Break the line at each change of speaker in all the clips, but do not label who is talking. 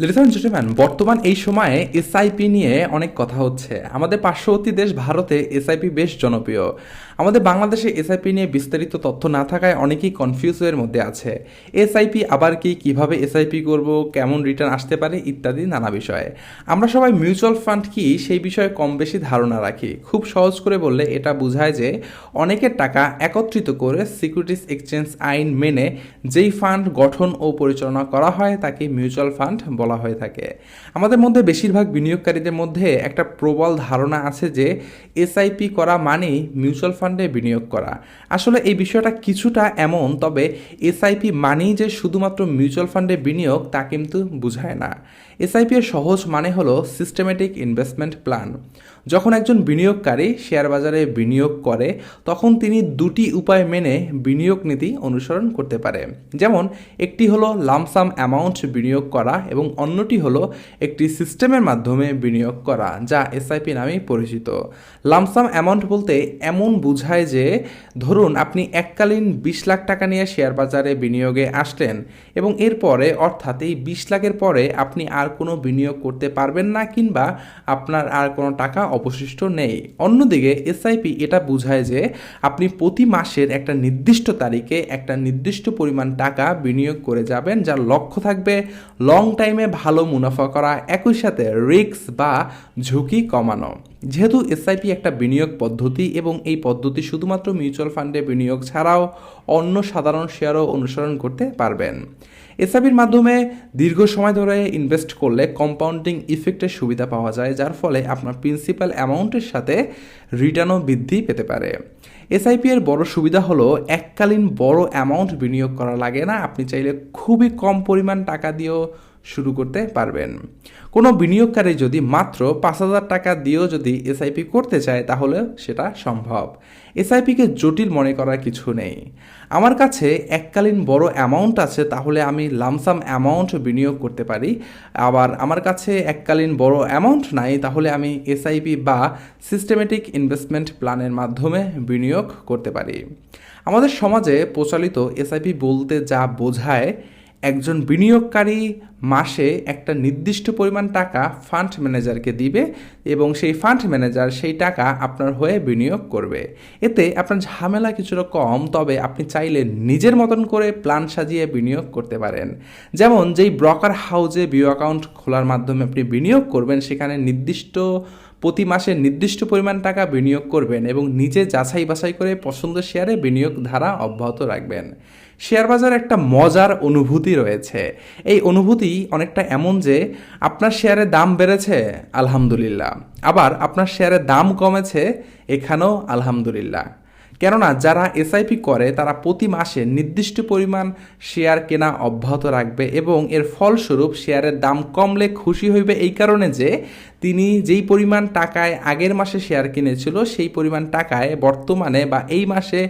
Ladies and gentleman, বর্তমান এই সময়ে এসআইপি নিয়ে অনেক কথা হচ্ছে। আমাদের পার্শ্ববর্তী দেশ ভারতে এসআইপি বেশ জনপ্রিয়। আমাদের বাংলাদেশে এসআইপি নিয়ে বিস্তারিত তথ্য না থাকায় অনেকেই কনফিউজের মধ্যে আছে। এসআইপি আবার কি, কিভাবে এসআইপি করব, কেমন রিটার্ন আসতে পারে ইত্যাদি নানা বিষয়ে। আমরা সবাই মিউচুয়াল ফান্ড কি সেই বিষয়ে কম বেশি ধারণা রাখি। খুব সহজ করে বললে এটা বোঝায় যে অনেকের টাকা একত্রিত করে সিকিউরিটিজ এক্সচেঞ্জ আইন মেনে যেই ফান্ড গঠন ও পরিচালনা করা হয় তাকে মিউচুয়াল ফান্ড বলা হয়ে থাকে। আমাদের মধ্যে বেশিরভাগ বিনিয়োগকারীদের মধ্যে একটা প্রবল ধারণা আছে যে এসআইপি করা মানেই মিউচুয়াল ফান্ডে বিনিয়োগ করা। আসলে এই বিষয়টা কিছুটা এমন, তবে এসআইপি মানেই যে শুধুমাত্র মিউচুয়াল ফান্ডে বিনিয়োগ তা কিন্তু বোঝায় না। এসআইপি এর সহজ মানে হলো সিস্টেমেটিক ইনভেস্টমেন্ট প্ল্যান। যখন একজন বিনিয়োগকারী শেয়ার বাজারে বিনিয়োগ করে তখন তিনি দুটি উপায় মেনে বিনিয়োগ নীতি অনুসরণ করতে পারে। যেমন একটি হলো লামসাম অ্যামাউন্ট বিনিয়োগ করা এবং অন্যটি হলো একটি সিস্টেমের মাধ্যমে বিনিয়োগ করা, যা এসআইপি নামেই পরিচিত। লামসাম অ্যামাউন্ট বলতে এমন বোঝায় যে ধরুন আপনি এককালীন 20 লাখ টাকা নিয়ে শেয়ার বাজারে বিনিয়োগে আসলেন এবং এরপরে অর্থাৎ এই 20 লাখের পরে আপনি আর কোনো বিনিয়োগ করতে পারবেন না কিংবা আপনার আর কোনো টাকা অবশিষ্ট নেই। অন্যদিকে এসআইপি এটা বোঝায় যে আপনি প্রতি মাসের একটা নির্দিষ্ট তারিখে একটা নির্দিষ্ট পরিমাণ টাকা বিনিয়োগ করে যাবেন, যার লক্ষ্য থাকবে লং টাইমে ভালো মুনাফা করা, একই সাথে রিস্ক বা ঝুঁকি কমানো। যেহেতু এসআইপি একটা বিনিয়োগ পদ্ধতি এবং এই পদ্ধতি শুধুমাত্র মিউচুয়াল ফান্ডে বিনিয়োগ ছাড়াও অন্য সাধারণ শেয়ারও অনুসরণ করতে পারবেন। এসআইপির মাধ্যমে দীর্ঘ সময় ধরে ইনভেস্ট করলে কম্পাউন্ডিং ইফেক্টের সুবিধা পাওয়া যায়, যার ফলে আপনার প্রিন্সিপাল অ্যামাউন্টের সাথে রিটার্নও বৃদ্ধি পেতে পারে। এসআইপি এর বড় সুবিধা হলো এককালীন বড় অ্যামাউন্ট বিনিয়োগ করা লাগে না। আপনি চাইলে খুবই কম পরিমাণ টাকা দিয়েও শুরু করতে পারবেন। কোনো বিনিয়োগকারী যদি মাত্র 5,000 টাকা দিয়েও যদি এসআইপি করতে চায় তাহলে সেটা সম্ভব। এসআইপিকে জটিল মনে করার কিছু নেই। আমার কাছে এককালীন বড় অ্যামাউন্ট আছে, তাহলে আমি লামসাম অ্যামাউন্ট বিনিয়োগ করতে পারি। আবার আমার কাছে এককালীন বড় অ্যামাউন্ট নাই, তাহলে আমি এসআইপি বা সিস্টেমেটিক ইনভেস্টমেন্ট প্ল্যানের মাধ্যমে বিনিয়োগ করতে পারি। আমাদের সমাজে প্রচলিত এসআইপি বলতে যা বোঝায়, একজন বিনিয়োগকারী মাসে একটা নির্দিষ্ট পরিমাণ টাকা ফান্ড ম্যানেজারকে দিবে এবং সেই ফান্ড ম্যানেজার সেই টাকা আপনার হয়ে বিনিয়োগ করবে। এতে আপনার ঝামেলা কিছুটা কম, তবে আপনি চাইলে নিজের মতন করে প্ল্যান সাজিয়ে বিনিয়োগ করতে পারেন। যেমন যেই ব্রোকার হাউসে বিও অ্যাকাউন্ট খোলার মাধ্যমে আপনি বিনিয়োগ করবেন, সেখানে প্রতি মাসে নির্দিষ্ট পরিমাণ টাকা বিনিয়োগ করবেন এবং নিজে যাচাই বাছাই করে পছন্দের শেয়ারে বিনিয়োগ ধারা অব্যাহত রাখবেন। শেয়ার বাজারে একটা মজার অনুভূতি রয়েছে। এই অনুভূতি অনেকটা এমন যে আপনার শেয়ারের দাম বেড়েছে, আলহামদুলিল্লাহ, আবার আপনার শেয়ারের দাম কমেছে, এখানেও আলহামদুলিল্লাহ। কেননা যারা এসআইপি করে তারা প্রতি মাসে নির্দিষ্ট পরিমাণ শেয়ার কেনা অব্যাহত রাখবে এবং এর ফলস্বরূপ শেয়ারের দাম কমলে খুশি হইবে এই কারণে যে তিনি যেই পরিমাণ টাকায় আগের মাসে শেয়ার কিনেছিল সেই পরিমাণ টাকায় বর্তমানে বা এই মাসে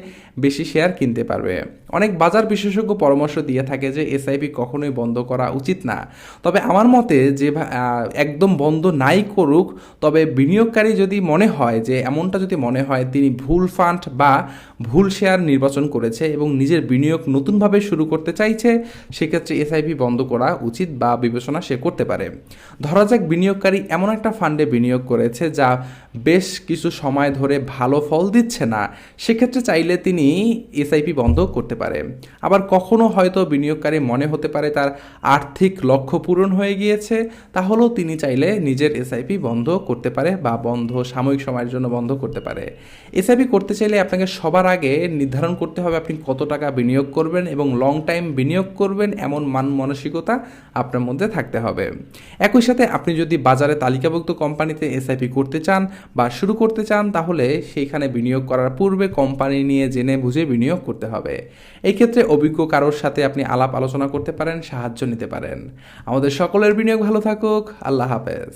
বেশি শেয়ার কিনতে পারবে। অনেক বাজার বিশেষজ্ঞ পরামর্শ দিয়ে থাকে যে এসআইপি কখনোই বন্ধ করা উচিত না। তবে আমার মতে যে একদম বন্ধ নাই করুক, তবে বিনিয়োগকারী যদি মনে হয় যে এমনটা যদি মনে হয় তিনি ভুল ফান্ড বা ভুল শেয়ার নির্বাচন করেছে এবং নিজের বিনিয়োগ নতুনভাবে শুরু করতে চাইছে, সেক্ষেত্রে এসআইপি বন্ধ করা উচিত বা বিবেচনা সে করতে পারে। ধরা যাক বিনিয়োগকারী এমন একটা ফান্ডে বিনিয়োগ করেছে যা বেশ কিছু সময় ধরে ভালো ফল দিচ্ছে না, সেক্ষেত্রে চাইলে তিনি এসআইপি বন্ধ করতে পারে। আবার কখনো হয়তো বিনিয়োগকারী মনে হতে পারে তার আর্থিক লক্ষ্য পূরণ হয়ে গিয়েছে, তাহলেও তিনি চাইলে নিজের এসআইপি বন্ধ করতে পারে বা সাময়িক সময়ের জন্য বন্ধ করতে পারে। এসআইপি করতে চাইলে আপনাকে সবার আগে নির্ধারণ করতে হবে আপনি কত টাকা বিনিয়োগ করবেন এবং লং টাইম বিনিয়োগ করবেন, এমন মানসিকতা আপনার মধ্যে থাকতে হবে। একই সাথে আপনি যদি বাজারে তালিকাভুক্ত কোম্পানিতে এসআইপি করতে চান বা শুরু করতে চান, তাহলে সেইখানে বিনিয়োগ করার পূর্বে কোম্পানি নিয়ে জেনে বুঝে বিনিয়োগ করতে হবে। এই ক্ষেত্রে অভিজ্ঞ কারোর সাথে আপনি আলাপ আলোচনা করতে পারেন, সাহায্য নিতে পারেন। আমাদের সকলের বিনিয়োগ ভালো থাকুক। আল্লাহ হাফেজ।